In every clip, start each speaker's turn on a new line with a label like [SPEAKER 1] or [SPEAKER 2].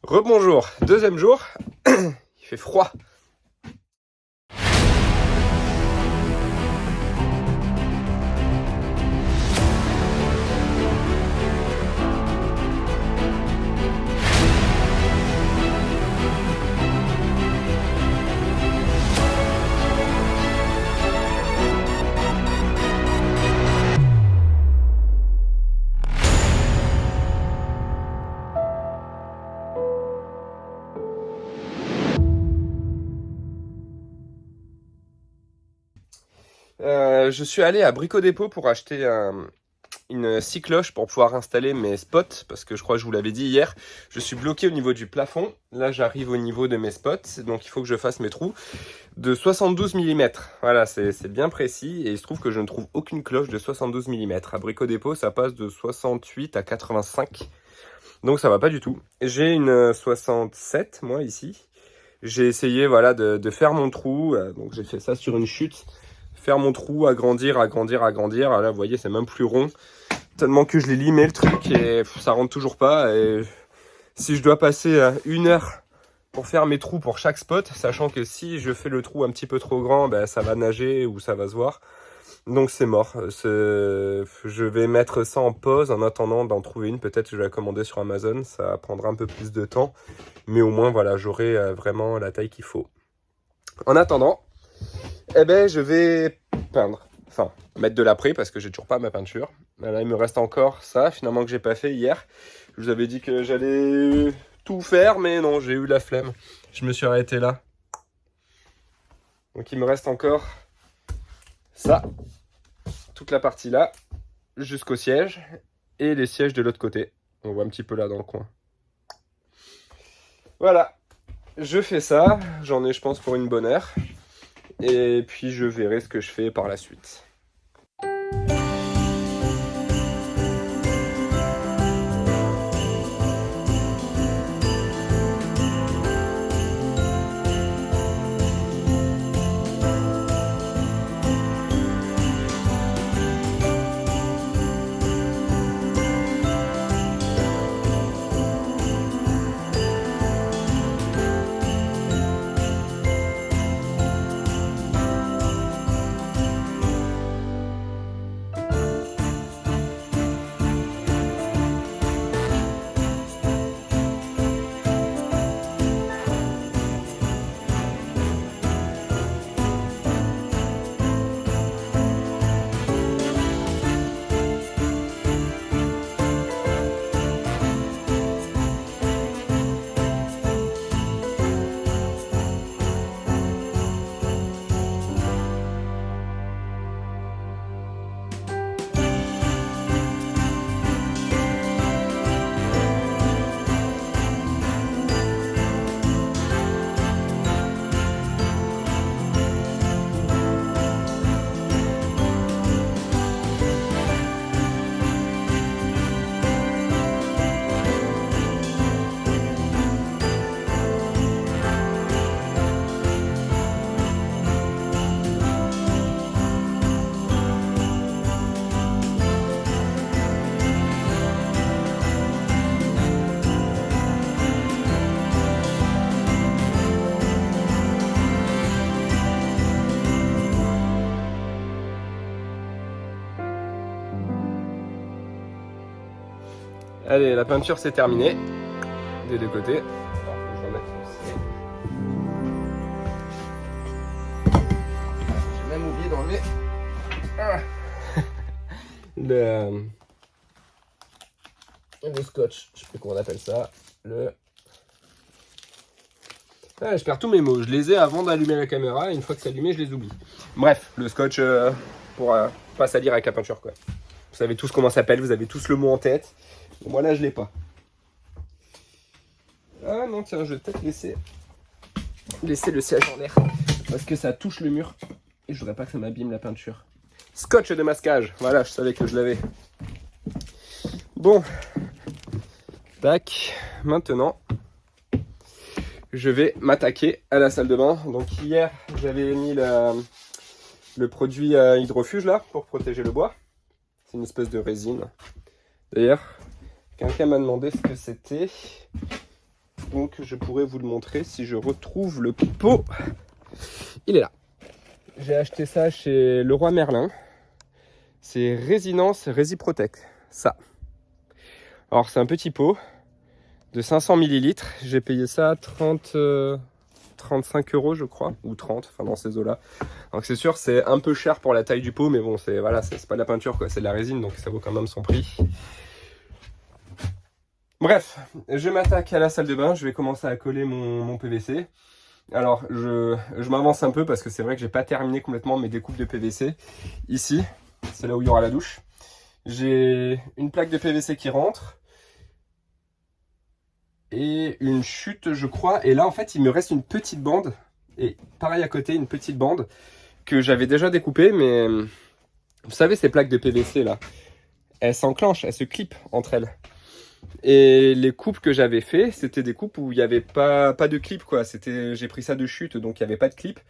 [SPEAKER 1] Rebonjour, deuxième jour, il fait froid. Je suis allé à Brico Dépôt pour acheter une scie cloche pour pouvoir installer mes spots, parce que je crois que je vous l'avais dit hier, je suis bloqué au niveau du plafond. Là j'arrive au niveau de mes spots, donc il faut que je fasse mes trous de 72 mm. Voilà, c'est bien précis, et il se trouve que je ne trouve aucune cloche de 72 mm. À Brico Dépôt ça passe de 68 à 85, donc ça va pas du tout. J'ai une 67 moi ici. J'ai essayé voilà, de faire mon trou, donc j'ai fait ça sur une chute. Faire mon trou, agrandir. Là, vous voyez, c'est même plus rond. Tellement que je l'ai limé le truc et ça rentre toujours pas. Et si je dois passer 1 heure pour faire mes trous pour chaque spot, sachant que si je fais le trou un petit peu trop grand, ben, ça va nager ou ça va se voir. Donc c'est mort. Je vais mettre ça en pause en attendant d'en trouver une. Peut-être que je vais la commander sur Amazon. Ça prendra un peu plus de temps. Mais au moins, voilà, j'aurai vraiment la taille qu'il faut. En attendant, eh ben, je vais peindre. Enfin, mettre de l'après parce que j'ai toujours pas ma peinture. Là, il me reste encore ça, finalement, que j'ai pas fait hier. Je vous avais dit que j'allais tout faire, mais non, j'ai eu la flemme. Je me suis arrêté là. Donc, il me reste encore ça. Toute la partie là, jusqu'au siège. Et les sièges de l'autre côté. On voit un petit peu là dans le coin. Voilà. Je fais ça. J'en ai, je pense, pour une bonne heure. Et puis je verrai ce que je fais par la suite. Allez, la peinture c'est terminé des deux côtés. Alors, je vais remettre aussi. J'ai même oublié d'enlever le scotch. Je sais plus comment on appelle ça. Je perds tous mes mots. Je les ai avant d'allumer la caméra. Et une fois que c'est allumé, je les oublie. Bref, le scotch pour pas salir avec la peinture, quoi. Vous savez tous comment ça s'appelle. Vous avez tous le mot en tête. Moi là je l'ai pas. Ah non tiens, je vais peut-être laisser le siège en l'air parce que ça touche le mur et je voudrais pas que ça m'abîme la peinture. Scotch de masquage, voilà, je savais que je l'avais. Bon, tac, maintenant je vais m'attaquer à la salle de bain. Donc hier j'avais mis le produit hydrofuge là pour protéger le bois. C'est une espèce de résine. D'ailleurs, quelqu'un m'a demandé ce que c'était. donc je pourrais vous le montrer si je retrouve le pot. Il est là. J'ai acheté ça chez Leroy Merlin. C'est Résinence Résiprotect, ça. Alors c'est un petit pot de 500 ml. J'ai payé ça 35 euros je crois, ou 30, enfin dans ces eaux-là. Donc c'est sûr, c'est un peu cher pour la taille du pot, mais bon, c'est voilà, c'est pas de la peinture, quoi, c'est de la résine, donc ça vaut quand même son prix. Bref, je m'attaque à la salle de bain, je vais commencer à coller mon PVC. Alors, je m'avance un peu parce que c'est vrai que j'ai pas terminé complètement mes découpes de PVC. Ici, c'est là où il y aura la douche. J'ai une plaque de PVC qui rentre. Et une chute, je crois. Et là, en fait, il me reste une petite bande. Et pareil à côté, une petite bande que j'avais déjà découpée. Mais vous savez, ces plaques de PVC là, elles s'enclenchent, elles se clipent entre elles. Et les coupes que j'avais fait, c'était des coupes où il n'y avait pas de clip, quoi. J'ai pris ça de chute, donc il n'y avait pas de clip.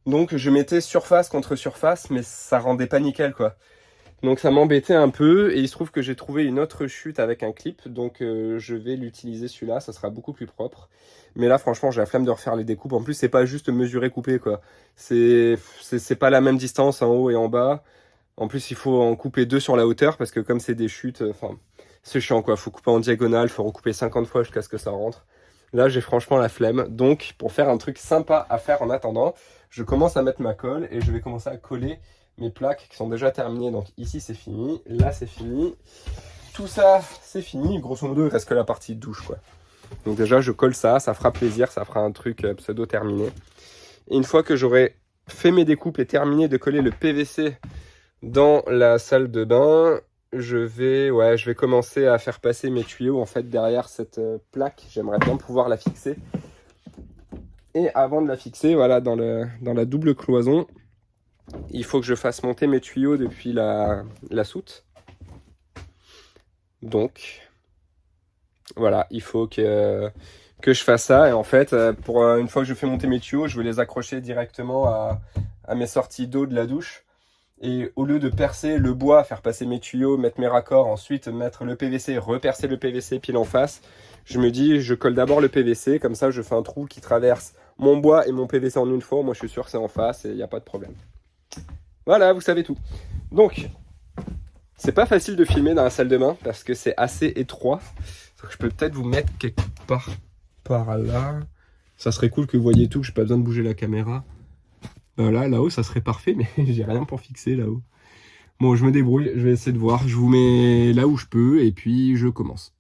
[SPEAKER 1] Donc je mettais surface contre surface, mais ça rendait pas nickel, quoi. Donc ça m'embêtait un peu, et il se trouve que j'ai trouvé une autre chute avec un clip, donc je vais l'utiliser celui-là, ça sera beaucoup plus propre. Mais là, franchement, j'ai la flemme de refaire les découpes. En plus, c'est pas juste mesurer, couper, quoi. C'est pas la même distance en haut et en bas. En plus, il faut en couper deux sur la hauteur, parce que comme c'est des chutes, enfin... c'est chiant, quoi. Faut couper en diagonale, faut recouper 50 fois jusqu'à ce que ça rentre. Là, j'ai franchement la flemme. Donc, pour faire un truc sympa à faire en attendant, je commence à mettre ma colle et je vais commencer à coller mes plaques qui sont déjà terminées. Donc ici, c'est fini. Là, c'est fini. Tout ça, c'est fini. Grosso modo, il reste que la partie douche, quoi. Donc déjà, je colle ça. Ça fera plaisir. Ça fera un truc pseudo terminé. Et une fois que j'aurai fait mes découpes et terminé de coller le PVC dans la salle de bain, je vais commencer à faire passer mes tuyaux en fait derrière cette plaque. J'aimerais bien pouvoir la fixer. Et avant de la fixer, voilà, dans la double cloison, il faut que je fasse monter mes tuyaux depuis la soute. Donc, voilà, il faut que je fasse ça. Et en fait, une fois que je fais monter mes tuyaux, je vais les accrocher directement à mes sorties d'eau de la douche. Et au lieu de percer le bois, faire passer mes tuyaux, mettre mes raccords, ensuite mettre le PVC, repercer le PVC pile en face, je me dis, je colle d'abord le PVC, comme ça je fais un trou qui traverse mon bois et mon PVC en une fois. Moi je suis sûr que c'est en face et il n'y a pas de problème. Voilà, vous savez tout. Donc, c'est pas facile de filmer dans la salle de bain parce que c'est assez étroit. Donc, je peux peut-être vous mettre quelque part par là. Ça serait cool que vous voyez tout, que j'ai pas besoin de bouger la caméra. Là-haut, ça serait parfait, mais j'ai rien pour fixer là-haut. Bon, je me débrouille, je vais essayer de voir. Je vous mets là où je peux et puis je commence.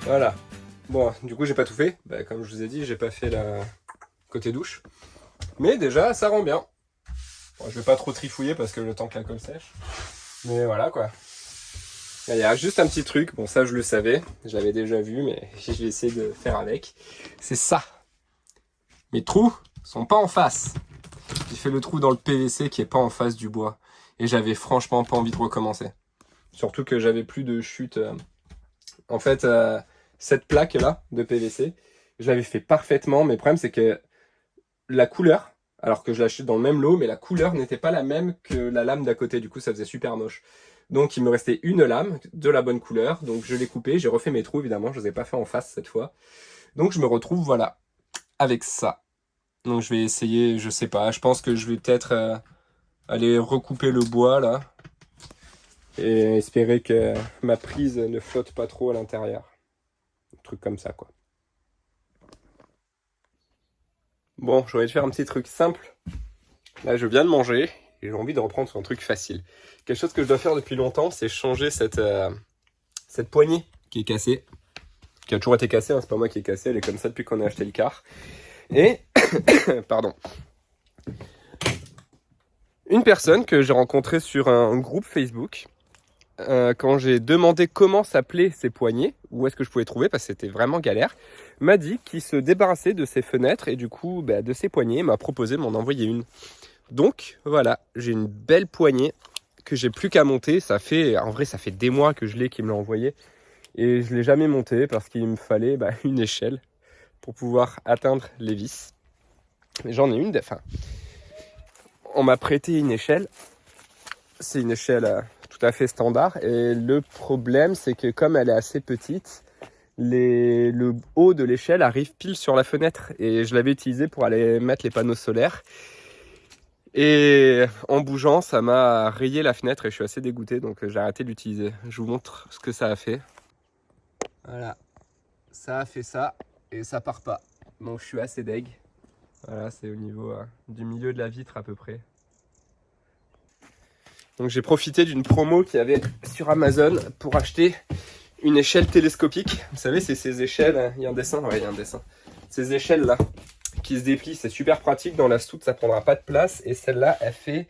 [SPEAKER 1] Voilà. Bon, du coup, j'ai pas tout fait. Bah, comme je vous ai dit, j'ai pas fait la côté douche. Mais déjà, ça rend bien. Bon, je vais pas trop trifouiller parce que le temps que la colle sèche. Mais voilà, quoi. Il y a juste un petit truc. Bon, ça, je le savais. Je l'avais déjà vu, mais je vais essayer de faire avec. C'est ça. Mes trous sont pas en face. J'ai fait le trou dans le PVC qui est pas en face du bois. Et j'avais franchement pas envie de recommencer. Surtout que j'avais plus de chute. En fait... cette plaque là de PVC, je l'avais fait parfaitement, mais le problème c'est que la couleur, alors que je l'achetais dans le même lot, mais la couleur n'était pas la même que la lame d'à côté, du coup ça faisait super moche. Donc il me restait une lame de la bonne couleur, donc je l'ai coupée, j'ai refait mes trous évidemment, je ne les ai pas fait en face cette fois. Donc je me retrouve voilà, avec ça. Donc je vais essayer, je sais pas, je pense que je vais peut-être aller recouper le bois là, et espérer que ma prise ne flotte pas trop à l'intérieur. Truc comme ça, quoi. Bon, j'aurais dû faire un petit truc simple. Là, je viens de manger et j'ai envie de reprendre sur un truc facile. Quelque chose que je dois faire depuis longtemps, c'est changer cette poignée qui est cassée. Qui a toujours été cassée, hein, c'est pas moi qui ai cassé, elle est comme ça depuis qu'on a acheté le car. Et Pardon. Une personne que j'ai rencontrée sur un groupe Facebook, quand j'ai demandé comment s'appelaient ces poignées, où est-ce que je pouvais trouver, parce que c'était vraiment galère, m'a dit qu'il se débarrassait de ses fenêtres et du coup de ses poignées, m'a proposé de m'en envoyer une. Donc voilà, j'ai une belle poignée que j'ai plus qu'à monter. En vrai, ça fait des mois que je l'ai, qu'il me l'a envoyé. Et je ne l'ai jamais monté parce qu'il me fallait une échelle pour pouvoir atteindre les vis. J'en ai une, on m'a prêté une échelle. C'est une échelle tout à fait standard. Et le problème, c'est que comme elle est assez petite, le haut de l'échelle arrive pile sur la fenêtre. Et je l'avais utilisé pour aller mettre les panneaux solaires. Et en bougeant, ça m'a rayé la fenêtre et je suis assez dégoûté, donc j'ai arrêté de l'utiliser. Je vous montre ce que ça a fait. Voilà, ça a fait ça et ça part pas. Donc je suis assez deg. Voilà, c'est au niveau du milieu de la vitre à peu près. Donc j'ai profité d'une promo qu'il y avait sur Amazon pour acheter une échelle télescopique. Vous savez, c'est ces échelles, il y a un dessin, ouais, il y a un dessin. Ces échelles là qui se déplient, c'est super pratique. Dans la soute, ça prendra pas de place. Et celle-là, elle fait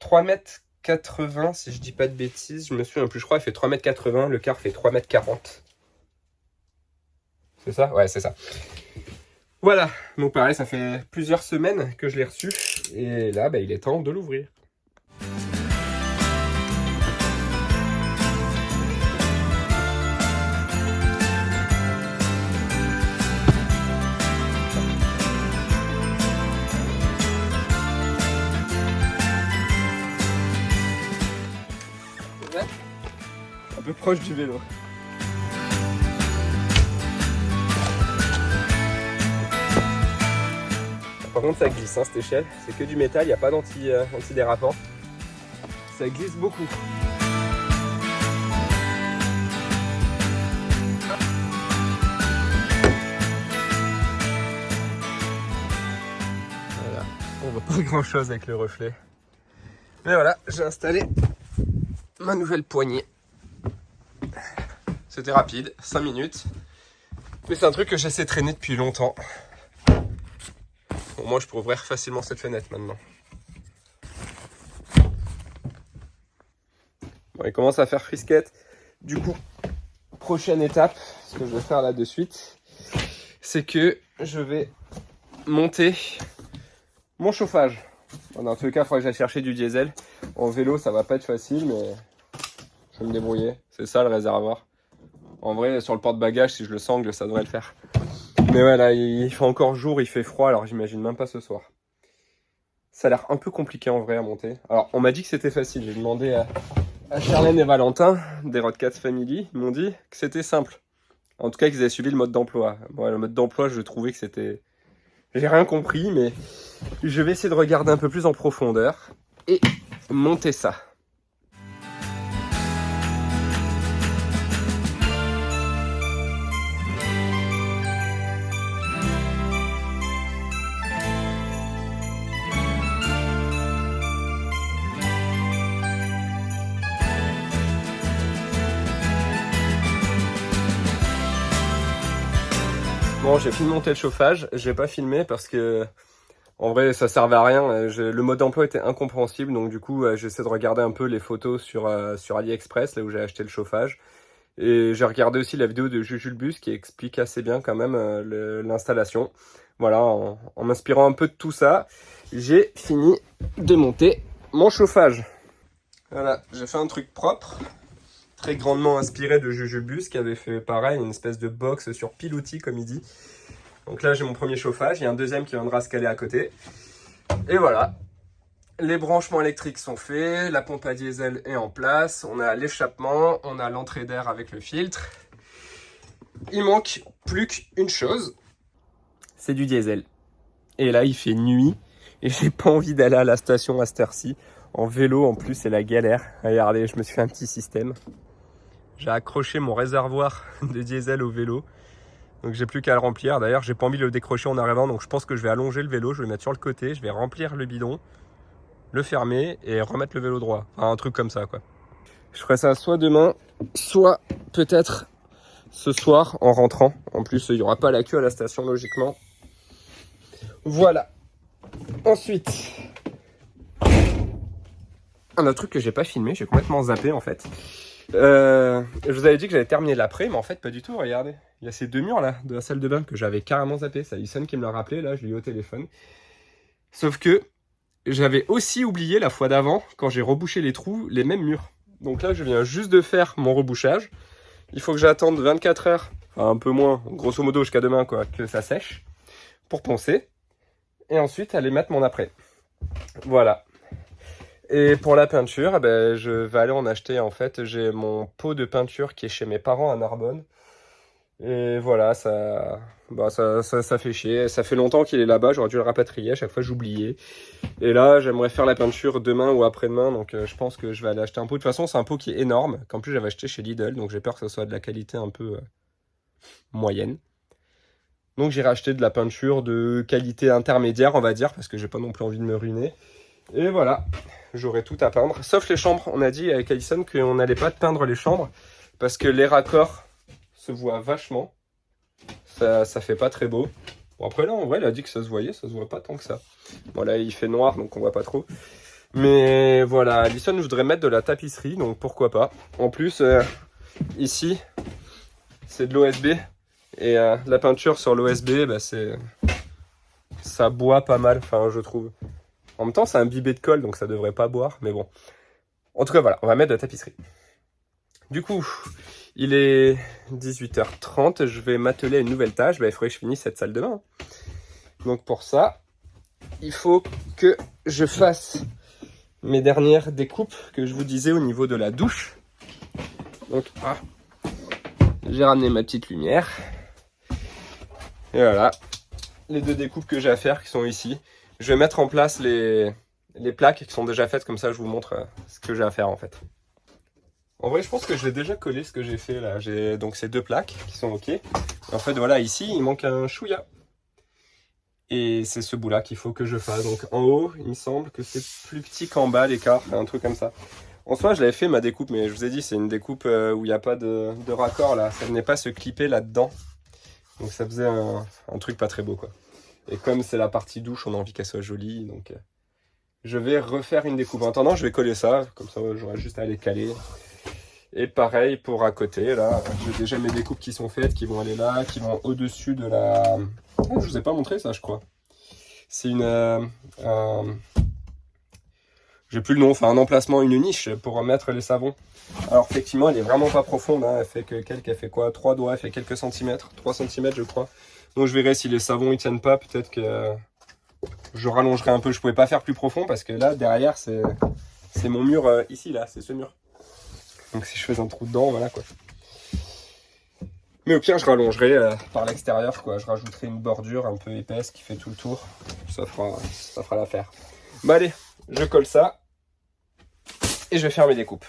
[SPEAKER 1] 3,80 m, si je dis pas de bêtises. Je me souviens plus, je crois, elle fait 3,80 m. Le quart fait 3,40 m. C'est ça? Ouais, c'est ça. Voilà, donc pareil, ça fait plusieurs semaines que je l'ai reçu. Et là, il est temps de l'ouvrir. Un peu proche du vélo. Par contre ça glisse cette échelle, c'est que du métal, il n'y a pas d'antidérapant. Ça glisse beaucoup. Voilà, on voit pas grand chose avec le reflet. Mais voilà, j'ai installé ma nouvelle poignée. C'était rapide, 5 minutes. Mais c'est un truc que j'essaie de traîner depuis longtemps. Au moins je peux ouvrir facilement cette fenêtre maintenant. Bon, il commence à faire frisquette. Du coup, prochaine étape, ce que je vais faire là de suite, c'est que je vais monter mon chauffage. Bon, dans tous les cas, il faudra que j'aille chercher du diesel. En vélo, ça va pas être facile, mais je vais me débrouiller. C'est ça le réservoir. En vrai, sur le porte-bagages, si je le sangle, ça devrait le faire. Mais ouais, là, il fait encore jour, il fait froid, alors j'imagine même pas ce soir. Ça a l'air un peu compliqué en vrai à monter. Alors, on m'a dit que c'était facile. J'ai demandé à Charlène et Valentin, des Rodcats Family. Ils m'ont dit que c'était simple. En tout cas, qu'ils avaient suivi le mode d'emploi. Bon, le mode d'emploi, je trouvais que c'était... J'ai rien compris, mais je vais essayer de regarder un peu plus en profondeur et monter ça. Bon, j'ai fini de monter le chauffage, j'ai pas filmé parce que en vrai ça servait à rien, le mode d'emploi était incompréhensible, donc du coup j'essaie de regarder un peu les photos sur AliExpress, là où j'ai acheté le chauffage. Et j'ai regardé aussi la vidéo de Jujulbus qui explique assez bien quand même l'installation. Voilà, en m'inspirant un peu de tout ça, j'ai fini de monter mon chauffage. Voilà, j'ai fait un truc propre. Très grandement inspiré de Jujubus qui avait fait pareil, une espèce de box sur pilotis comme il dit. Donc là j'ai mon premier chauffage, il y a un deuxième qui viendra se caler à côté. Et voilà, les branchements électriques sont faits, la pompe à diesel est en place, on a l'échappement, on a l'entrée d'air avec le filtre. Il manque plus qu'une chose, c'est du diesel. Et là il fait nuit et j'ai pas envie d'aller à la station à cette heure-ci. En vélo en plus c'est la galère. Regardez, je me suis fait un petit système. J'ai accroché mon réservoir de diesel au vélo. Donc j'ai plus qu'à le remplir. D'ailleurs, j'ai pas envie de le décrocher en arrivant. Donc je pense que je vais allonger le vélo. Je vais le mettre sur le côté. Je vais remplir le bidon, le fermer et remettre le vélo droit. Enfin, un truc comme ça, quoi. Je ferai ça soit demain, soit peut-être ce soir en rentrant. En plus, il n'y aura pas la queue à la station, logiquement. Voilà. Ensuite, un autre truc que j'ai pas filmé, j'ai complètement zappé en fait. Je vous avais dit que j'avais terminé l'après, mais en fait pas du tout, regardez. Il y a ces deux murs là de la salle de bain que j'avais carrément zappé. C'est Alison qui me l'a rappelé, là je l'ai eu au téléphone. Sauf que j'avais aussi oublié la fois d'avant, quand j'ai rebouché les trous, les mêmes murs. Donc là je viens juste de faire mon rebouchage. Il faut que j'attende 24 heures, enfin un peu moins, grosso modo jusqu'à demain quoi, que ça sèche, pour poncer. Et ensuite aller mettre mon après. Voilà. Et pour la peinture, ben, je vais aller en acheter en fait. J'ai mon pot de peinture qui est chez mes parents à Narbonne. Et voilà, ça fait chier. Ça fait longtemps qu'il est là-bas, j'aurais dû le rapatrier, à chaque fois j'oubliais. Et là, j'aimerais faire la peinture demain ou après-demain, donc je pense que je vais aller acheter un pot. De toute façon, c'est un pot qui est énorme, qu'en plus j'avais acheté chez Lidl, donc j'ai peur que ça soit de la qualité un peu moyenne. Donc j'irai acheter de la peinture de qualité intermédiaire, on va dire, parce que j'ai pas non plus envie de me ruiner. Et voilà, j'aurai tout à peindre, sauf les chambres. On a dit avec Alison qu'on n'allait pas peindre les chambres, parce que les raccords se voient vachement. Ça fait pas très beau. Bon après là, en vrai, il a dit que ça se voyait, ça se voit pas tant que ça. Bon là, il fait noir, donc on voit pas trop. Mais voilà, Alison voudrait mettre de la tapisserie, donc pourquoi pas. En plus, ici, c'est de l'OSB. Et la peinture sur l'OSB, bah, ça boit pas mal, enfin je trouve. En même temps, c'est imbibé de colle, donc ça devrait pas boire, mais bon. En tout cas, voilà, on va mettre de la tapisserie. Du coup, il est 18h30, je vais m'atteler à une nouvelle tâche. Bah, il faudrait que je finisse cette salle de bain. Donc pour ça, il faut que je fasse mes dernières découpes que je vous disais au niveau de la douche. Donc, j'ai ramené ma petite lumière. Et voilà, les deux découpes que j'ai à faire qui sont ici. Je vais mettre en place les plaques qui sont déjà faites, comme ça je vous montre ce que j'ai à faire en fait. En vrai, je pense que je vais déjà coller ce que j'ai fait là. J'ai donc ces deux plaques qui sont ok. En fait, voilà, ici il manque un chouïa. Et c'est ce bout là qu'il faut que je fasse. Donc en haut, il me semble que c'est plus petit qu'en bas l'écart, un truc comme ça. En soi, je l'avais fait ma découpe, mais je vous ai dit, c'est une découpe où il n'y a pas de raccord là. Ça venait pas se clipper là-dedans. Donc ça faisait un truc pas très beau quoi. Et comme c'est la partie douche, on a envie qu'elle soit jolie, donc je vais refaire une découpe. En attendant, je vais coller ça, comme ça j'aurai juste à les caler. Et pareil pour à côté, là, j'ai déjà mes découpes qui sont faites, qui vont aller là, qui vont au-dessus de la... Oh, je vous ai pas montré ça, je crois. C'est une... J'ai plus le nom, enfin un emplacement, une niche pour mettre les savons. Alors effectivement, elle est vraiment pas profonde, hein. Elle fait que elle fait quoi, 3 doigts, elle fait quelques centimètres, 3 centimètres je crois. Donc je verrai si les savons ils tiennent pas, peut-être que je rallongerai un peu. Je pouvais pas faire plus profond parce que là derrière c'est mon mur ici là, c'est ce mur. Donc si je fais un trou dedans, voilà quoi. Mais au pire je rallongerai par l'extérieur quoi, je rajouterai une bordure un peu épaisse qui fait tout le tour. Ça fera l'affaire. Bah allez, je colle ça et je vais faire mes découpes.